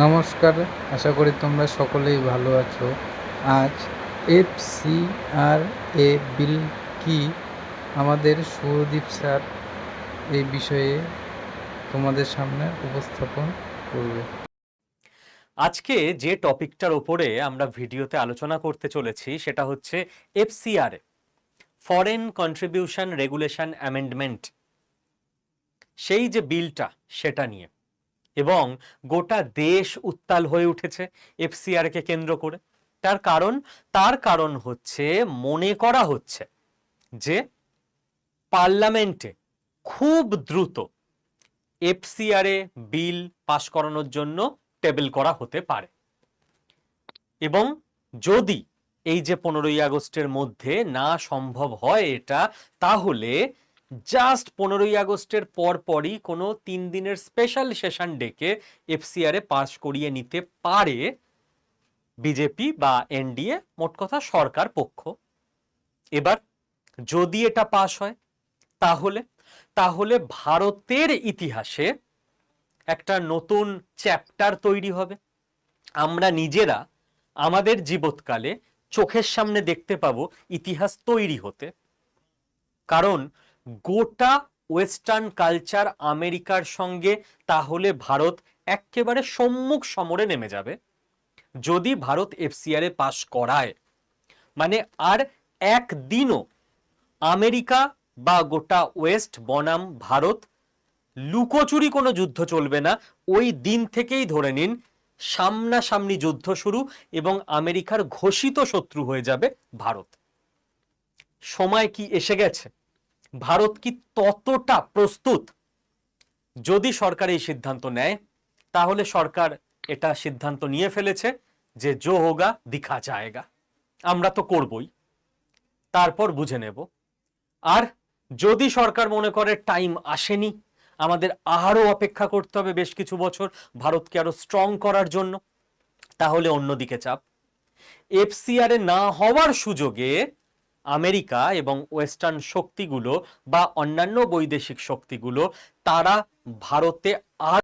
নমস্কার, আশা করি তোমরা সকলেই ভালো আছো। আজ এফসিআরএ বিল কি আমাদের শুভদীপ স্যার এই বিষয়ে তোমাদের সামনে উপস্থাপন করবে। আজকে যে টপিকটার উপরে আমরা ভিডিওতে আলোচনা করতে চলেছি সেটা হচ্ছে এফসিআরএ, ফরেন কন্ট্রিবিউশন রেগুলেশন অ্যামেন্ডমেন্ট, সেই যে বিলটা সেটা নিয়ে। এবং গোটা দেশ উত্তাল হয়ে উঠেছে এফসিআরএ কে কেন্দ্র করে। তার কারণ হচ্ছে মনে করা হচ্ছে যে পার্লামেন্টে খুব দ্রুত এফসিআরএ বিল পাশ করানোর জন্য টেবিল করা হতে পারে। এবং যদি এই যে 15ই আগস্টের মধ্যে না সম্ভব হয় এটা, তাহলে জাস্ট 15ই আগস্টের পরপরই কোনো 3 দিনের স্পেশাল সেশন ডেকে এফসিআরএ পাস করিয়ে নিতে পারে বিজেপি বা এনডিএ, মোট কথা সরকার পক্ষ। এবার যদি এটা পাস হয় তাহলে তাহলে ভারতের ইতিহাসে একটা নতুন চ্যাপ্টার তৈরি হবে। আমরা নিজেরা আমাদের জীবৎকালে চোখের সামনে দেখতে পাবো ইতিহাস তৈরি হতে। কারণ গোটা ওয়েস্টার্ন কালচার আমেরিকার সঙ্গে তাহলে ভারত একেবারে সম্মুখ সমরে নেমে যাবে যদি ভারত এফসিআরএ পাশ করায়। মানে আর একদিনও আমেরিকা বা গোটা ওয়েস্ট বনাম ভারত লুকোচুরি কোনো যুদ্ধ চলবে না। ওই দিন থেকেই ধরে নিন সামনাসামনি যুদ্ধ শুরু, এবং আমেরিকার ঘোষিত শত্রু হয়ে যাবে ভারত। সময় কি এসে গেছে? ভারত কি ততটা প্রস্তুত? যদি সরকার এই সিদ্ধান্ত নেয়, তাহলে সরকার এটা সিদ্ধান্ত নিয়ে ফেলেছে যে জো হোগা দিখা যায়গা, আমরা তো করবই, তারপর বুঝে নেব। আর যদি সরকার মনে করে টাইম আসেনি, আমাদের আরো অপেক্ষা করতে হবে বেশ কিছু বছর ভারতকে আরো স্ট্রং করার জন্য, তাহলে অন্যদিকে চাপ। এফসিআরএ না হওয়ার সুযোগে আমেরিকা এবং ওয়েস্টার্ন শক্তিগুলো বা অন্যান্য বৈদেশিক শক্তিগুলো তারা ভারতে আর